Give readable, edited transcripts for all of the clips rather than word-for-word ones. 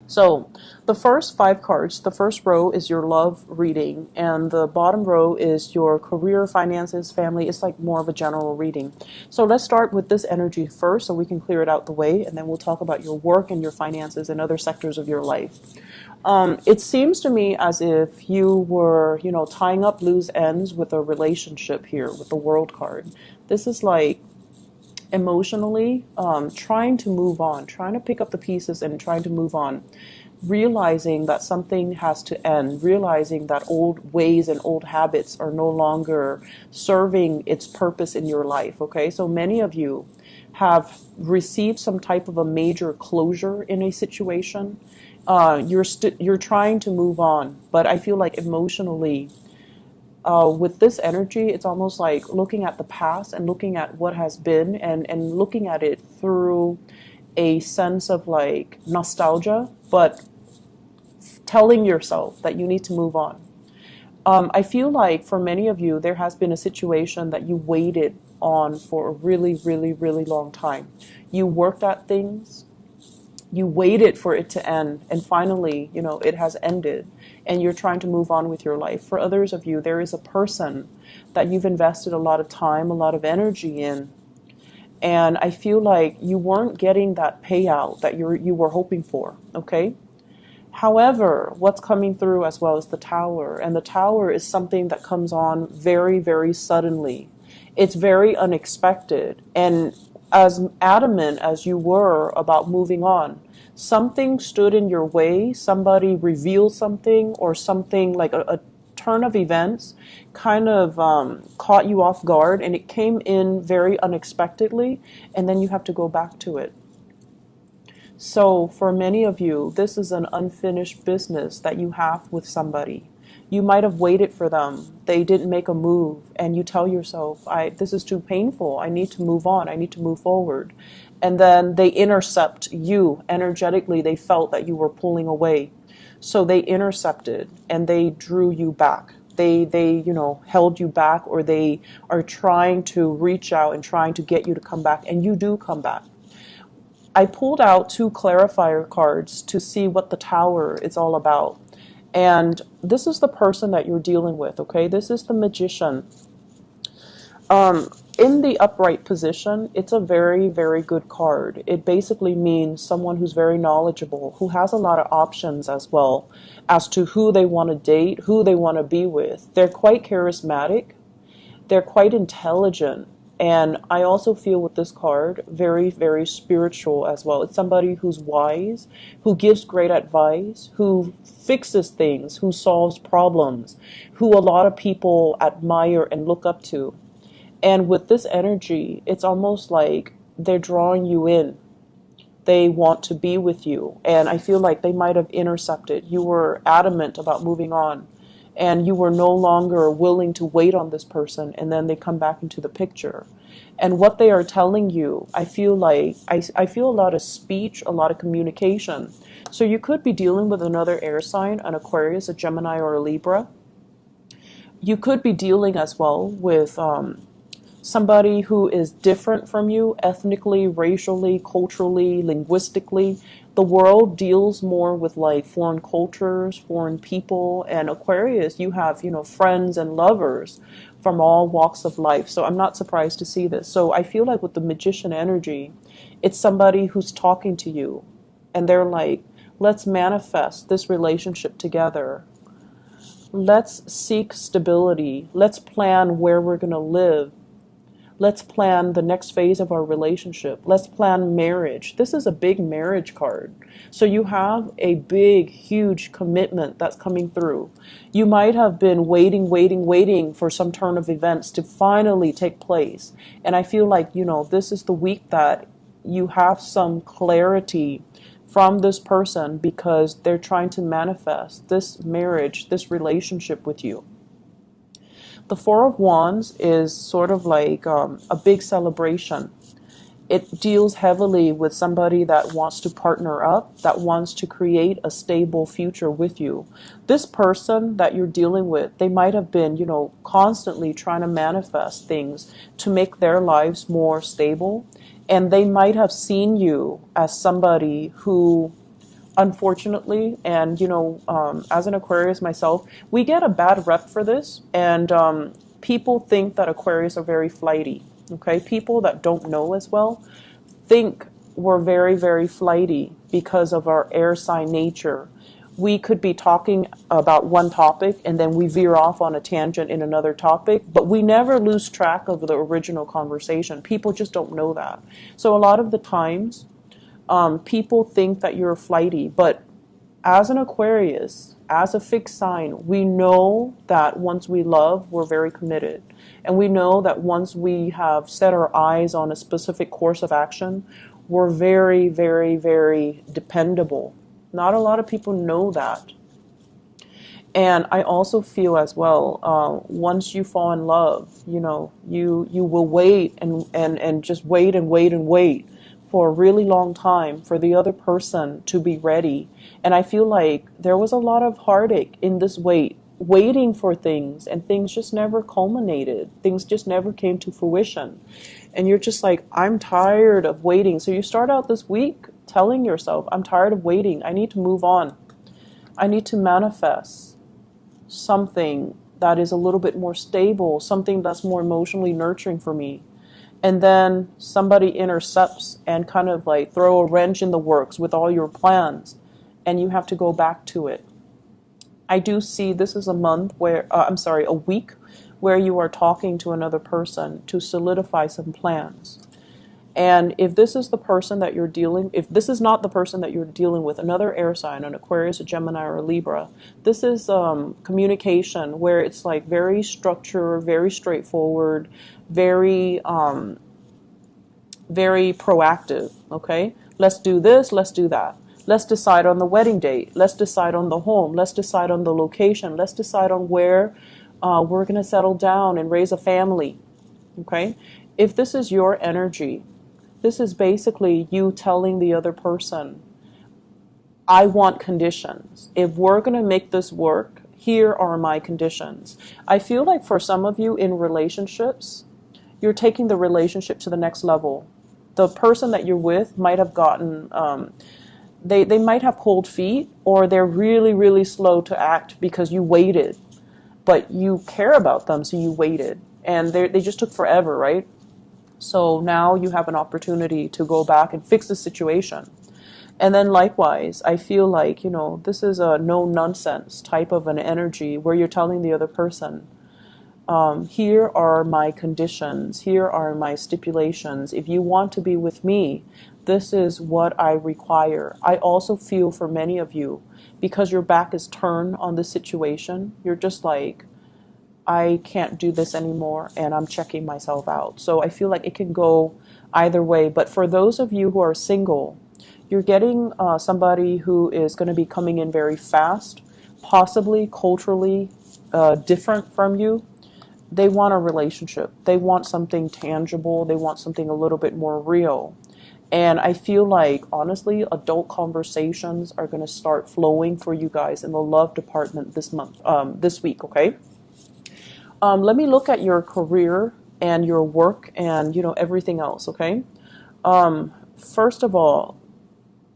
So the first five cards, the first row is your love reading, and the bottom row is your career, finances, family. It's like more of a general reading. So let's start with this energy first so we can clear it out the way, and then we'll talk about your work and your finances and other sectors of your life. It seems to me as if you were, tying up loose ends with a relationship here with the World card. This is like emotionally trying to move on, trying to pick up the pieces and trying to move on, realizing that something has to end, realizing that old ways and old habits are no longer serving its purpose in your life. Okay, so many of you have received some type of a major closure in a situation. You're trying to move on, but I feel like emotionally, with this energy, it's almost like looking at the past and looking at what has been, and looking at it through a sense of like nostalgia, but telling yourself that you need to move on. I feel like for many of you, there has been a situation that you waited on for a really, really, really long time. You worked at things, you waited for it to end, and finally, it has ended, and you're trying to move on with your life. For others of you, there is a person that you've invested a lot of time, a lot of energy in, and I feel like you weren't getting that payout that you were hoping for, okay? However, what's coming through as well is the Tower, and the Tower is something that comes on very, very suddenly. It's very unexpected, and as adamant as you were about moving on, something stood in your way, somebody revealed something, or something like a turn of events kind of caught you off guard, and it came in very unexpectedly, and then you have to go back to it. So for many of you, this is an unfinished business that you have with somebody. You might have waited for them. They didn't make a move, and you tell yourself, this is too painful. I need to move on. I need to move forward. And then they intercept you energetically. They felt that you were pulling away. So they intercepted and they drew you back. They held you back, or they are trying to reach out and trying to get you to come back, and you do come back. I pulled out two clarifier cards to see what the Tower is all about. And this is the person that you're dealing with, okay? This is the Magician. In the upright position, it's a very, very good card. It basically means someone who's very knowledgeable, who has a lot of options as well as to who they want to date, who they want to be with. They're quite charismatic. They're quite intelligent. And I also feel with this card, very, very spiritual as well. It's somebody who's wise, who gives great advice, who fixes things, who solves problems, who a lot of people admire and look up to. And with this energy, it's almost like they're drawing you in. They want to be with you. And I feel like they might have intercepted. You were adamant about moving on, and you were no longer willing to wait on this person, and then they come back into the picture. And what they are telling you, I feel like, I feel a lot of speech, a lot of communication. So you could be dealing with another air sign, an Aquarius, a Gemini, or a Libra. You could be dealing as well with somebody who is different from you ethnically, racially, culturally, linguistically. The world deals more with like foreign cultures, foreign people, and Aquarius, you have, friends and lovers from all walks of life. So I'm not surprised to see this. So I feel like with the Magician energy, it's somebody who's talking to you, and they're like, let's manifest this relationship together. Let's seek stability. Let's plan where we're going to live. Let's plan the next phase of our relationship. Let's plan marriage. This is a big marriage card. So you have a big, huge commitment that's coming through. You might have been waiting for some turn of events to finally take place. And I feel like, this is the week that you have some clarity from this person, because they're trying to manifest this marriage, this relationship with you. The Four of Wands is sort of like a big celebration. It deals heavily with somebody that wants to partner up, that wants to create a stable future with you. This person that you're dealing with, they might have been, constantly trying to manifest things to make their lives more stable. And they might have seen you as somebody who unfortunately. And, as an Aquarius myself, we get a bad rep for this. And people think that Aquarius are very flighty. Okay. People that don't know as well think we're very, very flighty because of our air sign nature. We could be talking about one topic and then we veer off on a tangent in another topic, but we never lose track of the original conversation. People just don't know that. So a lot of the times, people think that you're flighty, but as an Aquarius, as a fixed sign, we know that once we love, we're very committed. And we know that once we have set our eyes on a specific course of action, we're very, very, very dependable. Not a lot of people know that. And I also feel as well, once you fall in love, you will wait and just wait and wait and wait for a really long time for the other person to be ready. And I feel like there was a lot of heartache in this waiting for things, and things just never culminated. Things just never came to fruition. And you're just like, I'm tired of waiting. So you start out this week telling yourself, I'm tired of waiting. I need to move on. I need to manifest something that is a little bit more stable, something that's more emotionally nurturing for me. And then somebody intercepts and kind of like throw a wrench in the works with all your plans, and you have to go back to it. I do see this is a a week where you are talking to another person to solidify some plans. And if this is if this is not the person that you're dealing with, another air sign, an Aquarius, a Gemini, or a Libra, this is communication where it's like very structured, very straightforward, very, very proactive. Okay, let's do this, let's do that. Let's decide on the wedding date. Let's decide on the home. Let's decide on the location. Let's decide on where we're going to settle down and raise a family. Okay, if this is your energy, this is basically you telling the other person, I want conditions. If we're going to make this work, here are my conditions. I feel like for some of you in relationships, you're taking the relationship to the next level. The person that you're with might have gotten, they might have cold feet, or they're really, really slow to act because you waited. But you care about them, so you waited. And they just took forever, right? So now you have an opportunity to go back and fix the situation. And then likewise, I feel like, this is a no-nonsense type of an energy where you're telling the other person, here are my conditions, here are my stipulations. If you want to be with me, this is what I require. I also feel for many of you, because your back is turned on this situation, you're just like, I can't do this anymore, and I'm checking myself out. So I feel like it can go either way. But for those of you who are single, you're getting somebody who is going to be coming in very fast, possibly culturally different from you. They want a relationship. They want something tangible. They want something a little bit more real. And I feel like, honestly, adult conversations are going to start flowing for you guys in the love department this week, okay? Let me look at your career and your work and, everything else, okay? First of all,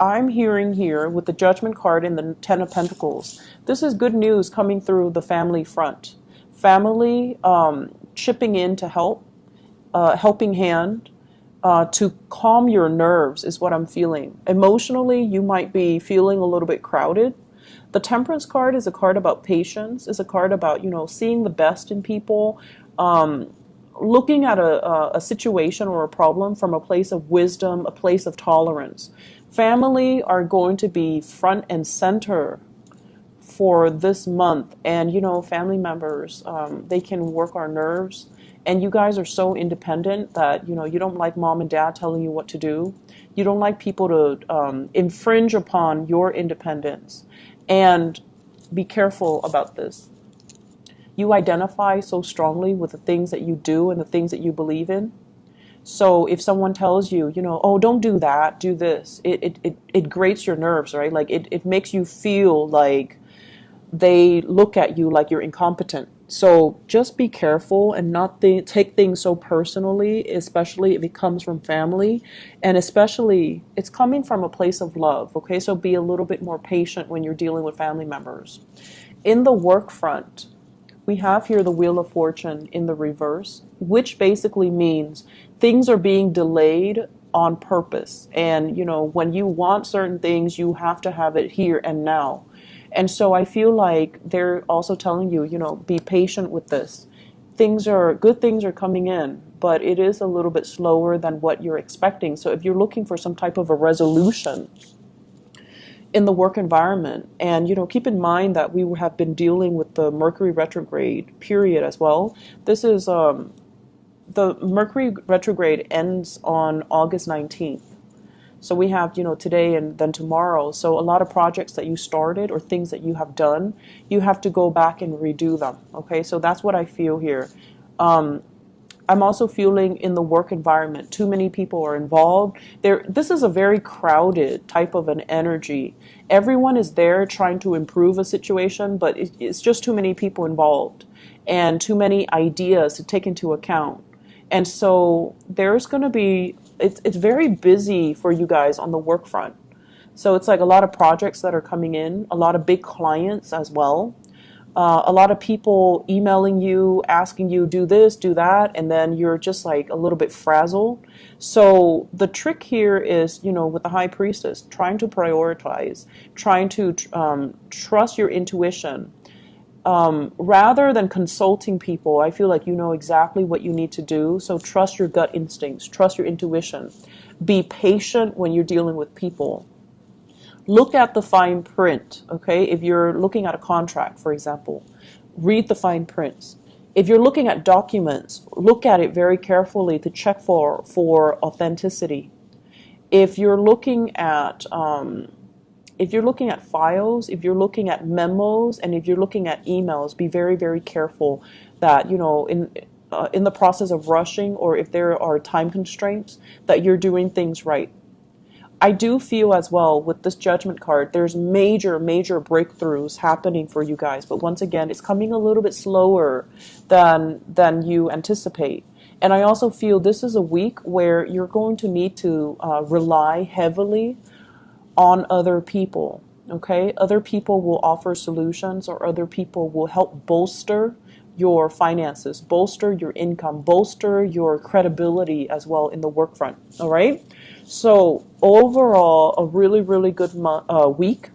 I'm hearing here with the Judgment card and the Ten of Pentacles, this is good news coming through the family front. Family chipping in to help, helping hand, to calm your nerves is what I'm feeling. Emotionally, you might be feeling a little bit crowded. The Temperance card is a card about patience, is a card about, seeing the best in people, looking at a situation or a problem from a place of wisdom, a place of tolerance. Family are going to be front and center for this month. And, family members, they can work our nerves. And you guys are so independent that, you don't like mom and dad telling you what to do. You don't like people to infringe upon your independence. And be careful about this. You identify so strongly with the things that you do and the things that you believe in. So if someone tells you, oh, don't do that, do this, it grates your nerves, right? Like it makes you feel like they look at you like you're incompetent. So just be careful and not take things so personally, especially if it comes from family, and especially it's coming from a place of love. Okay, so be a little bit more patient when you're dealing with family members. In the work front, we have here the Wheel of Fortune in the reverse, which basically means things are being delayed on purpose. And, when you want certain things, you have to have it here and now. And so I feel like they're also telling you, be patient with this. Good things are coming in, but it is a little bit slower than what you're expecting. So if you're looking for some type of a resolution in the work environment. And, keep in mind that we have been dealing with the Mercury retrograde period as well. This is the Mercury retrograde ends on August 19th. So we have, today and then tomorrow. So a lot of projects that you started or things that you have done, you have to go back and redo them. Okay, so that's what I feel here. I'm also feeling in the work environment, too many people are involved. This is a very crowded type of an energy. Everyone is there trying to improve a situation, but it's just too many people involved and too many ideas to take into account. And so there's going to be, it's very busy for you guys on the work front. So it's like a lot of projects that are coming in, a lot of big clients as well. A lot of people emailing you, asking you, do this, do that, and then you're just like a little bit frazzled. So the trick here is, with the High Priestess, trying to prioritize, trying to trust your intuition. Rather than consulting people, I feel like you know exactly what you need to do. So trust your gut instincts, trust your intuition. Be patient when you're dealing with people. Look at the fine print, okay? If you're looking at a contract, for example, read the fine prints. If you're looking at documents, look at it very carefully to check for authenticity. If you're looking at files, if you're looking at memos, and if you're looking at emails, be very, very careful that, in the process of rushing, or if there are time constraints, that you're doing things right. I do feel as well with this Judgment card, there's major, major breakthroughs happening for you guys. But once again, it's coming a little bit slower than you anticipate. And I also feel this is a week where you're going to need to rely heavily on other people. Okay? Other people will offer solutions, or other people will help bolster your finances, bolster your income, bolster your credibility as well in the work front. All right? So overall, a really, really good week.